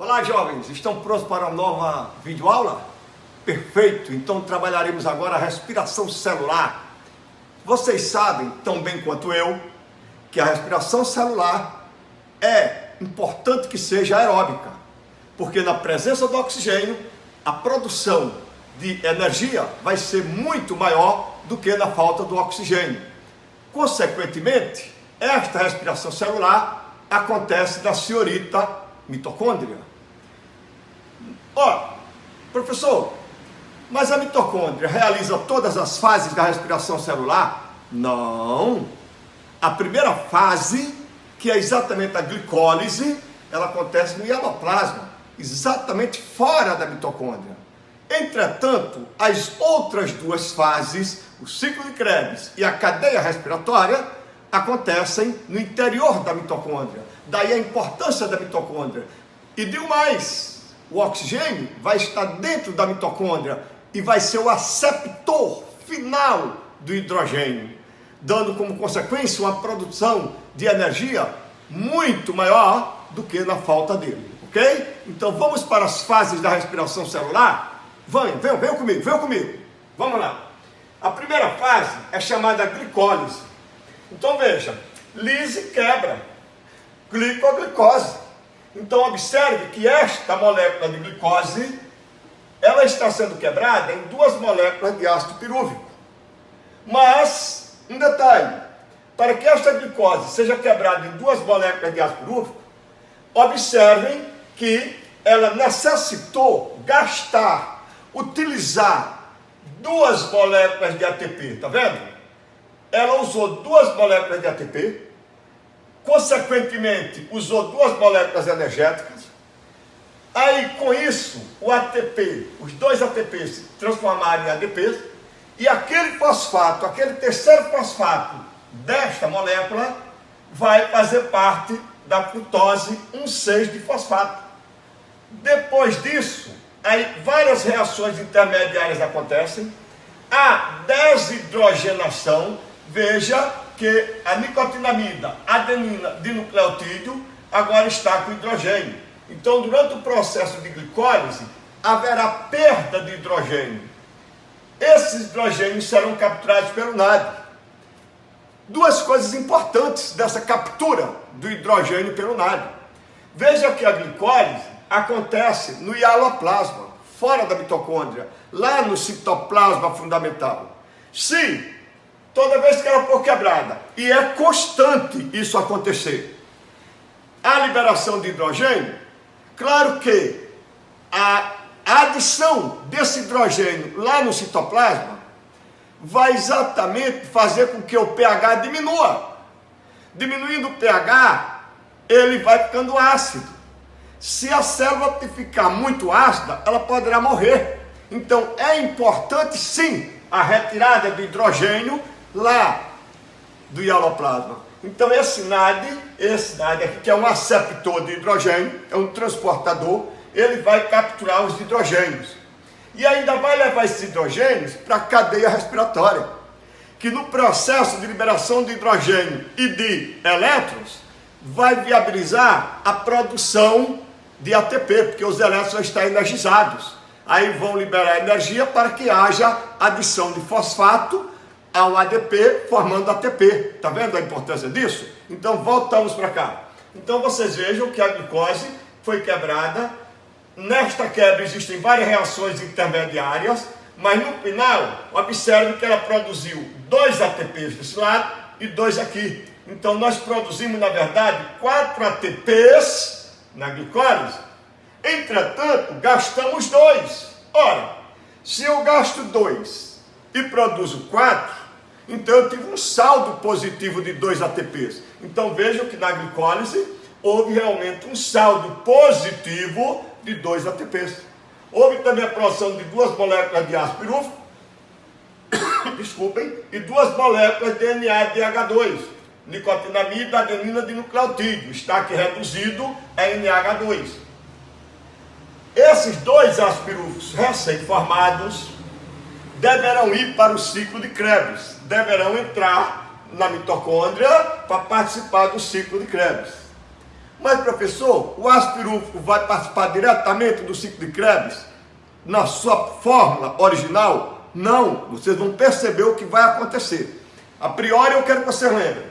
Olá, jovens, estão prontos para uma nova videoaula? Perfeito, então trabalharemos agora a respiração celular. Vocês sabem, tão bem quanto eu, que a respiração celular é importante que seja aeróbica, porque na presença do oxigênio, a produção de energia vai ser muito maior do que na falta do oxigênio. Consequentemente, esta respiração celular acontece na senhorita mitocôndria. Ó, professor, mas a mitocôndria realiza todas as fases da respiração celular? Não. A primeira fase, que é exatamente a glicólise, ela acontece no hialoplasma, exatamente fora da mitocôndria. Entretanto, as outras duas fases, o ciclo de Krebs e a cadeia respiratória, acontecem no interior da mitocôndria. Daí a importância da mitocôndria. E digo mais, o oxigênio vai estar dentro da mitocôndria e vai ser o aceptor final do hidrogênio, dando como consequência uma produção de energia muito maior do que na falta dele, ok? Então vamos para as fases da respiração celular? Venham comigo, vamos lá. A primeira fase é chamada glicólise. Então veja, lise quebra, glicose. Então observe que esta molécula de glicose, ela está sendo quebrada em duas moléculas de ácido pirúvico. Mas, um detalhe, para que esta glicose seja quebrada em duas moléculas de ácido pirúvico, observem que ela necessitou utilizar duas moléculas de ATP, tá vendo? Ela usou duas moléculas de ATP, consequentemente usou duas moléculas energéticas. Aí com isso o ATP, os dois ATPs se transformaram em ADPs, e aquele fosfato, aquele terceiro fosfato desta molécula vai fazer parte da frutose 1,6 de fosfato. Depois disso, aí várias reações intermediárias acontecem, a desidrogenação. Veja que a nicotinamida, adenina dinucleotídeo, agora está com hidrogênio. Então, durante o processo de glicólise, haverá perda de hidrogênio. Esses hidrogênios serão capturados pelo NAD. Duas coisas importantes dessa captura do hidrogênio pelo NAD. Veja que a glicólise acontece no hialoplasma, fora da mitocôndria, lá no citoplasma fundamental. Se toda vez que ela for quebrada, e é constante isso acontecer, a liberação de hidrogênio, claro que a adição desse hidrogênio lá no citoplasma vai exatamente fazer com que o pH diminua. Diminuindo o pH, ele vai ficando ácido. Se a célula ficar muito ácida, ela poderá morrer. Então é importante sim a retirada do hidrogênio lá do hialoplasma. Então esse NAD aqui, que é um aceptor de hidrogênio, é um transportador, ele vai capturar os hidrogênios. E ainda vai levar esses hidrogênios para a cadeia respiratória, que no processo de liberação de hidrogênio e de elétrons, vai viabilizar a produção de ATP, porque os elétrons já estão energizados. Aí vão liberar energia para que haja adição de fosfato ao ADP, formando ATP. Está vendo a importância disso? Então voltamos para cá. Então vocês vejam que a glicose foi quebrada. Nesta quebra existem várias reações intermediárias, mas no final, observe que ela produziu 2 ATPs desse lado e 2 aqui. Então nós produzimos, na verdade, 4 ATPs na glicólise. Entretanto, gastamos 2. Ora, se eu gasto 2 e produzo 4, então eu tive um saldo positivo de 2 ATPs. Então vejam que na glicólise houve realmente um saldo positivo de 2 ATPs. Houve também a produção de 2 moléculas de ácido pirúvico, desculpem, e 2 moléculas de NADH2, nicotinamida, adenina dinucleotídeo, está aqui reduzido a NH2. Esses 2 ácidos pirúvicos recém-formados deverão ir para o ciclo de Krebs, deverão entrar na mitocôndria para participar do ciclo de Krebs. Mas, professor, o ácido pirúvico vai participar diretamente do ciclo de Krebs na sua fórmula original? Não, vocês vão perceber o que vai acontecer. A priori, eu quero que você lembre.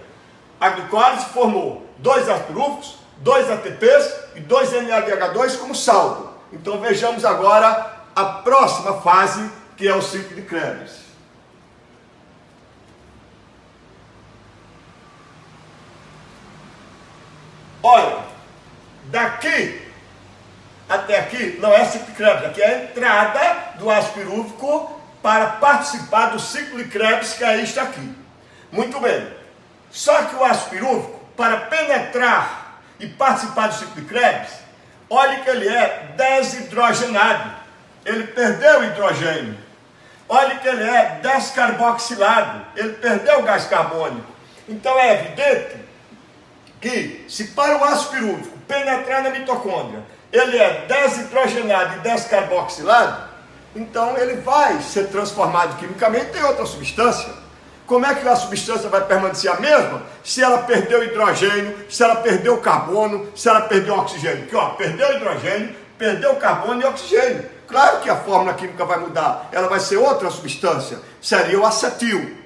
A glicólise formou 2 ácidos pirúvicos, 2 ATPs e 2 NADH2 como saldo. Então, vejamos agora a próxima fase, que é o ciclo de Krebs. Olha, daqui até aqui não é ciclo de Krebs, aqui é a entrada do ácido pirúvico para participar do ciclo de Krebs, que aí está aqui. Muito bem. Só que o ácido pirúvico, para penetrar e participar do ciclo de Krebs, olha que ele é desidrogenado. Ele perdeu o hidrogênio. Olha que ele é descarboxilado. Ele perdeu o gás carbônico. Então é evidente que, se para o ácido pirúvico penetrar na mitocôndria, ele é desidrogenado e descarboxilado, então ele vai ser transformado quimicamente em outra substância. Como é que a substância vai permanecer a mesma se ela perdeu hidrogênio, se ela perdeu carbono, se ela perdeu oxigênio? Porque, ó, perdeu hidrogênio, perdeu carbono e oxigênio. Claro que a fórmula química vai mudar, ela vai ser outra substância, seria o acetil.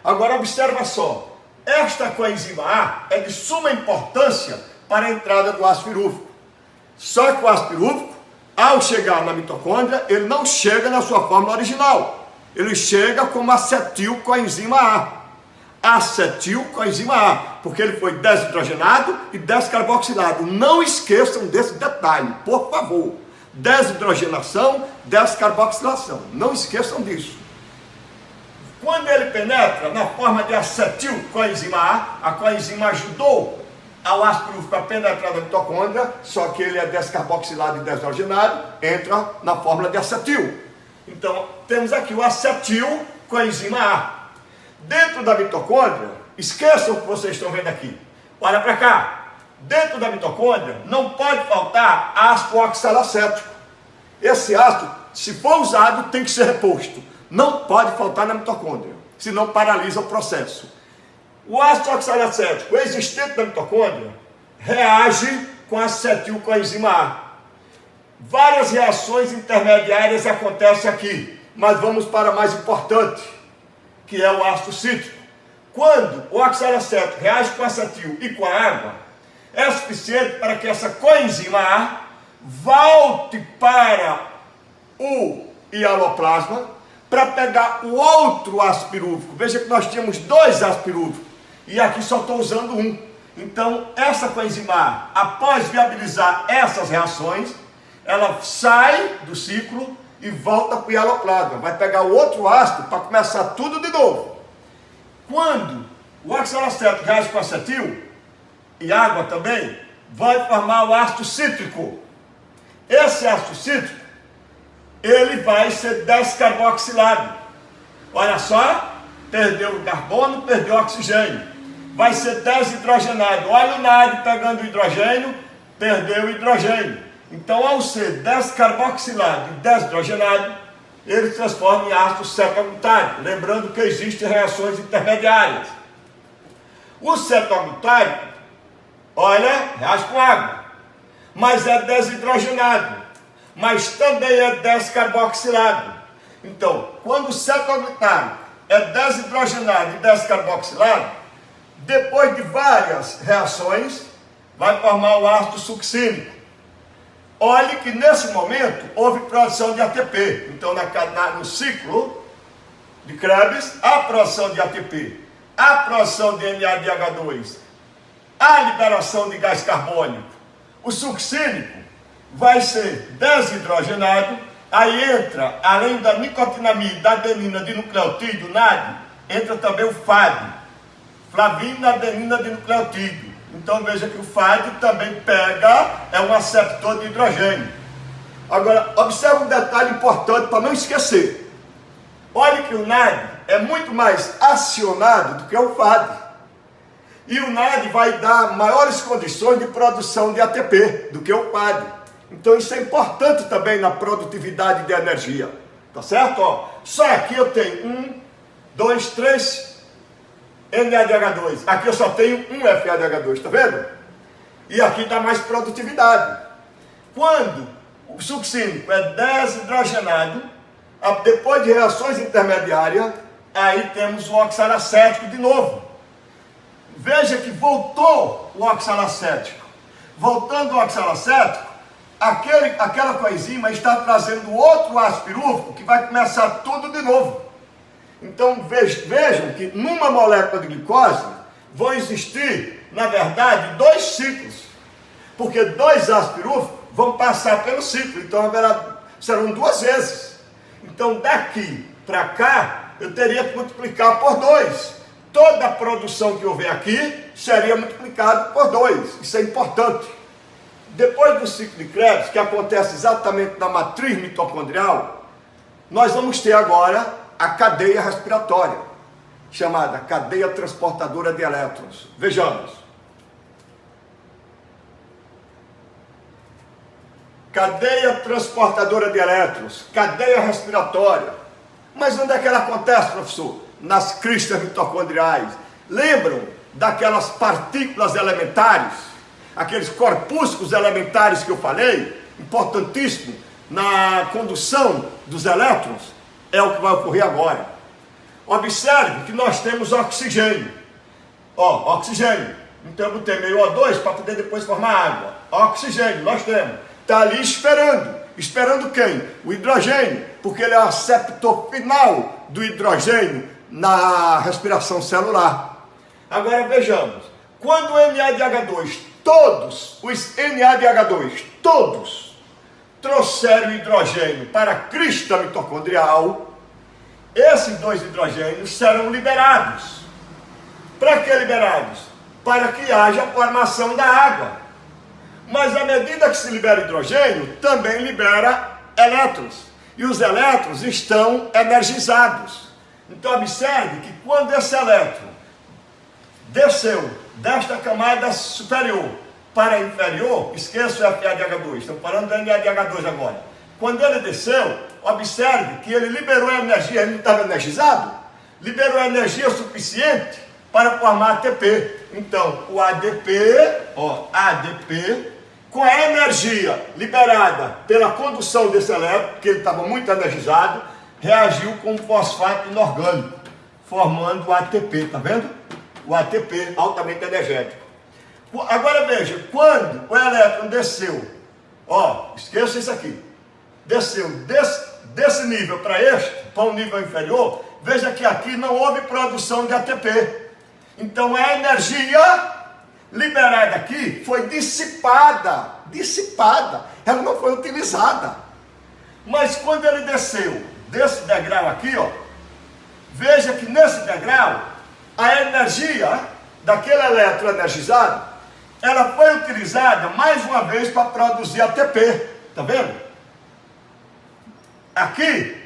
Agora observa só, esta coenzima A é de suma importância para a entrada do ácido pirúvico. Só que o ácido pirúvico, ao chegar na mitocôndria, ele não chega na sua fórmula original. Ele chega como acetil coenzima A. Acetil coenzima A, porque ele foi desidrogenado e descarboxilado. Não esqueçam desse detalhe, por favor. Desidrogenação, descarboxilação. Não esqueçam disso. Quando ele penetra na forma de acetil coenzima A coenzima ajudou ao ácido pirúvico a penetrar na mitocôndria, só que ele é descarboxilado e desidrogenado, entra na fórmula de acetil. Então, temos aqui o acetil coenzima A. Dentro da mitocôndria, esqueçam o que vocês estão vendo aqui. Olha para cá. Dentro da mitocôndria, não pode faltar ácido oxalacético. Esse ácido, se for usado, tem que ser reposto. Não pode faltar na mitocôndria, senão paralisa o processo. O ácido oxalacético existente na mitocôndria reage com acetil coenzima A. Várias reações intermediárias acontecem aqui, mas vamos para a mais importante, que é o ácido cítrico. Quando o oxalacético reage com acetil e com a água, é suficiente para que essa coenzima A volte para o hialoplasma para pegar o outro ácido pirúvico. Veja que nós tínhamos 2 ácidos pirúvicos e aqui só estou usando um. Então, essa coenzima A, após viabilizar essas reações, ela sai do ciclo e volta para o hialoplasma. Vai pegar o outro ácido para começar tudo de novo. Quando o oxalacético reage com acetil e água também, vai formar o ácido cítrico. Esse ácido cítrico, ele vai ser descarboxilado. Olha só, perdeu o carbono, perdeu o oxigênio. Vai ser desidrogenado. Olha o NAD pegando o hidrogênio, perdeu o hidrogênio. Então, ao ser descarboxilado e desidrogenado, ele se transforma em ácido cetoaglutárico. Lembrando que existem reações intermediárias. O cetoaglutárico, olha, reage com água, mas é desidrogenado, mas também é descarboxilado. Então, quando o cetoaglutárico é desidrogenado e descarboxilado, depois de várias reações, vai formar o ácido succínico. Olhe que nesse momento houve produção de ATP. Então, no ciclo de Krebs, a produção de ATP, a produção de NADH2, a liberação de gás carbônico. O succínico vai ser desidrogenado, aí entra, além da nicotinamida, da adenina de nucleotídeo, NAD, entra também o FAD, flavina adenina de nucleotídeo. Então veja que o FAD também é um aceptor de hidrogênio. Agora, observe um detalhe importante para não esquecer. Olhe que o NAD é muito mais acionado do que o FAD. E o NAD vai dar maiores condições de produção de ATP do que o FAD. Então isso é importante também na produtividade de energia. Tá certo? Ó, só aqui eu tenho 1, 2, 3 NADH2. Aqui eu só tenho um FADH2, tá vendo? E aqui dá mais produtividade. Quando o succínico é desidrogenado, depois de reações intermediárias, aí temos o oxalacético de novo. Veja que voltou o oxalacético. Voltando o oxalacético, aquela coenzima está trazendo outro ácido pirúvico que vai começar tudo de novo. Então vejam que numa molécula de glicose vão existir, na verdade, 2 ciclos. Porque 2 ácidos pirúvicos vão passar pelo ciclo. Então serão 2 vezes. Então daqui para cá eu teria que multiplicar por 2. Toda a produção que houver aqui seria multiplicada por 2. Isso é importante. Depois do ciclo de Krebs, que acontece exatamente na matriz mitocondrial, nós vamos ter agora a cadeia respiratória, chamada cadeia transportadora de elétrons. Vejamos. Cadeia transportadora de elétrons, cadeia respiratória. Mas onde é que ela acontece, professor? Nas cristas mitocondriais. Lembram daquelas partículas elementares? Aqueles corpúsculos elementares que eu falei? Importantíssimo na condução dos elétrons. É o que vai ocorrer agora. Observe que nós temos oxigênio. Ó, oxigênio. Então eu botei meio O2 para poder depois formar água. Oxigênio, nós temos. Está ali esperando. Esperando quem? O hidrogênio, porque ele é o receptor final do hidrogênio na respiração celular. Agora vejamos. Quando o NADH2, todos os NADH2, todos trouxeram hidrogênio para a crista mitocondrial, esses 2 hidrogênios serão liberados. Para que liberados? Para que haja formação da água. Mas à medida que se libera hidrogênio, também libera elétrons. E os elétrons estão energizados. Então observe que quando esse elétron desceu desta camada superior para a inferior, esqueça o FADH2, estamos falando do NADH2 agora. Quando ele desceu, observe que ele liberou a energia, ele não estava energizado? Liberou a energia suficiente para formar ATP. Então, o ADP, com a energia liberada pela condução desse elétron, porque ele estava muito energizado, reagiu com o fosfato inorgânico, formando o ATP, está vendo? O ATP, altamente energético. Agora veja, quando o elétron desceu, esqueça isso aqui, desceu desse nível para este, para um nível inferior, veja que aqui não houve produção de ATP. Então a energia liberada aqui foi dissipada, ela não foi utilizada. Mas quando ele desceu desse degrau aqui, veja que nesse degrau, a energia daquele elétron energizado, ela foi utilizada mais uma vez para produzir ATP, está vendo? Aqui,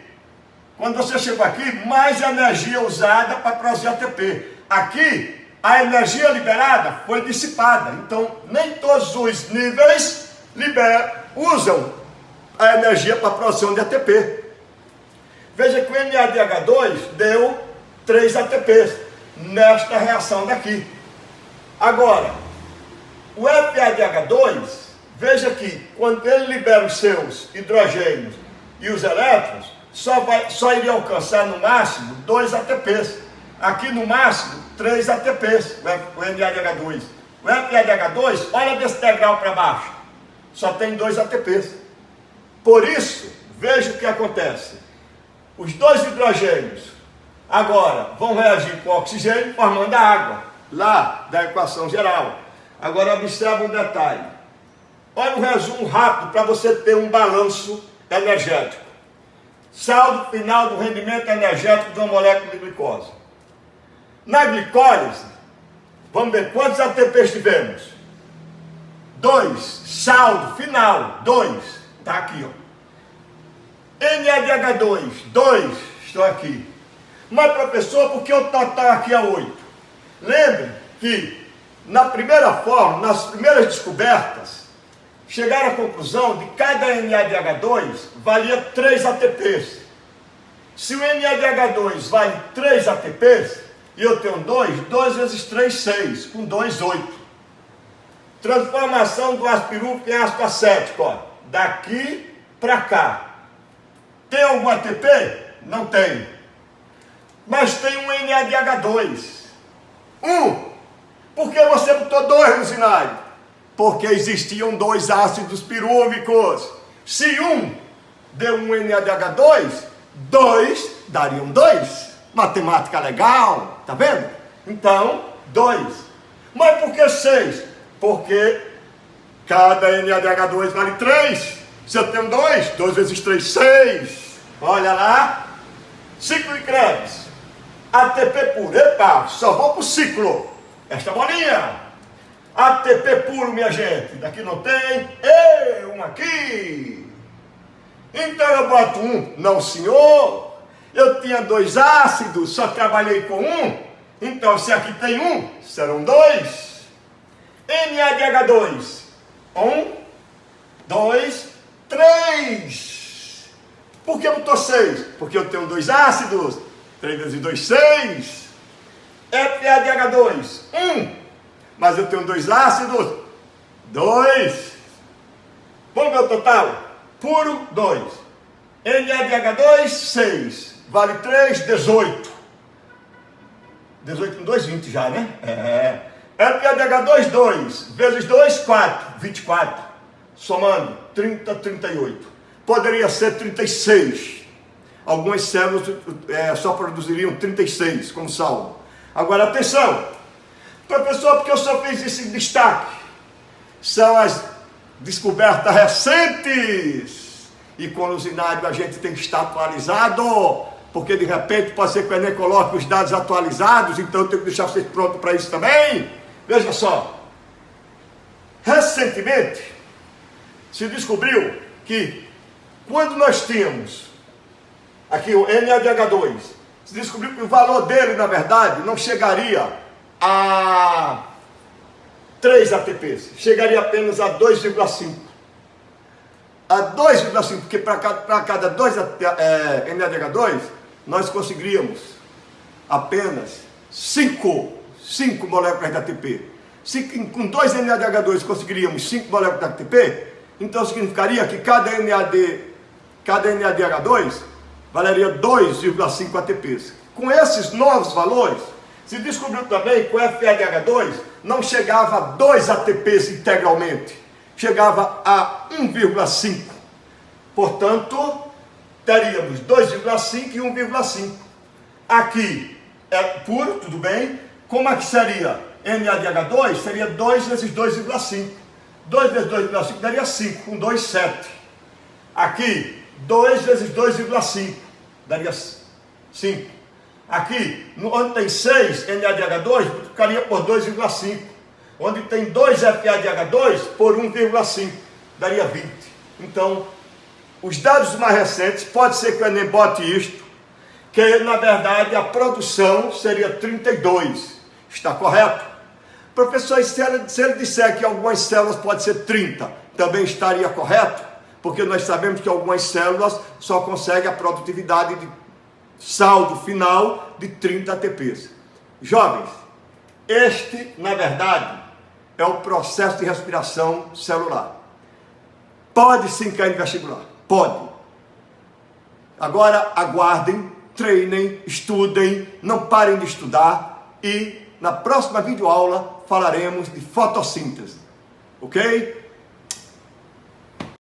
quando você chegou aqui, mais energia usada para produzir ATP. Aqui, a energia liberada foi dissipada. Então, nem todos os níveis usam a energia para a produção de ATP. Veja que o NADH2 deu 3 ATPs nesta reação daqui. Agora, o FADH2, veja que quando ele libera os seus hidrogênios e os elétrons, só iria alcançar no máximo 2 ATPs. Aqui no máximo 3 ATPs, o NADH2. O FADH2, olha desse degrau para baixo, só tem 2 ATPs. Por isso, veja o que acontece. Os 2 hidrogênios agora vão reagir com o oxigênio, formando a água, lá da equação geral. Agora observa um detalhe. Olha um resumo rápido para você ter um balanço energético. Saldo final do rendimento energético de uma molécula de glicose. Na glicólise, vamos ver quantos ATPs tivemos? 2. Saldo final, 2. Está aqui, NADH2, 2. Estou aqui. Mas, professor, por que o total aqui é 8? Lembre que na primeira forma, nas primeiras descobertas, chegaram à conclusão de que cada NADH2 valia 3 ATPs. Se o NADH2 vale 3 ATPs, e eu tenho 2 vezes 3, 6, com 2, 8. Transformação do ácido pirúvico em ácido acético, ó. Daqui para cá. Tem algum ATP? Não tem. Mas tem um NADH2. Por que você botou 2 no Zinaide? Porque existiam 2 ácidos pirúvicos. Se um deu um NADH2, 2 dariam 2. Matemática legal, tá vendo? Então, 2. Mas por que 6? Porque cada NADH2 vale 3. Se eu tenho 2, 2 vezes 3, 6. Olha lá. Ciclo de Krebs. ATP puro. Epa, só vou para o ciclo. Esta bolinha. ATP puro, minha gente. Daqui não tem. Um aqui. Então eu boto 1. Não, senhor. Eu tinha 2 ácidos, só trabalhei com 1. Então, se aqui tem 1, serão 2. NADH2. 1, 2, 3. Por que botou 6? Porque eu tenho 2 ácidos. 3 vezes 2, 6. FADH2. 1. Mas eu tenho 2 ácidos. 2. Vamos ver o total? Puro, 2. NADH2, 6. Vale 3, 18. 18 com 2, 20 já, né? FADH2, 2. Vezes 2, 4. 24. Somando, 30, 38. Poderia ser 36. Algumas células só produziriam 36 como saldo. Agora, atenção. Professor, porque eu só fiz esse destaque? São as descobertas recentes. E com o Zinaide a gente tem que estar atualizado. Porque de repente pode ser que o Enem coloque os dados atualizados. Então eu tenho que deixar vocês prontos para isso também. Veja só. Recentemente se descobriu que quando nós tínhamos aqui o NADH2, se descobriu que o valor dele, na verdade, não chegaria a 3 ATPs, chegaria apenas a 2,5. A 2,5, porque para cada 2 NADH2, nós conseguiríamos apenas 5 moléculas de ATP. Se com 2 NADH2 conseguiríamos 5 moléculas de ATP, então significaria que cada NADH2 valeria 2,5 ATPs. Com esses novos valores, se descobriu também que o FADH2 não chegava a 2 ATPs integralmente, chegava a 1,5. Portanto, teríamos 2,5 e 1,5. Aqui é puro, tudo bem. Como é que seria? NADH2 seria 2 vezes 2,5. 2 vezes 2,5 daria 5, com 2, 7. Aqui, 2 vezes 2,5 daria 5. Aqui, onde tem 6 NADH2, ficaria por 2,5. Onde tem 2 FADH2, por 1,5, daria 20. Então, os dados mais recentes, pode ser que o Enem bote isto, que na verdade a produção seria 32. Está correto? Professor, se ele disser que algumas células pode ser 30, também estaria correto? Porque nós sabemos que algumas células só conseguem a produtividade de saldo final de 30 ATPs. Jovens, este, na verdade, é o processo de respiração celular. Pode sim cair no vestibular. Pode. Agora, aguardem, treinem, estudem, não parem de estudar e na próxima videoaula falaremos de fotossíntese. Ok?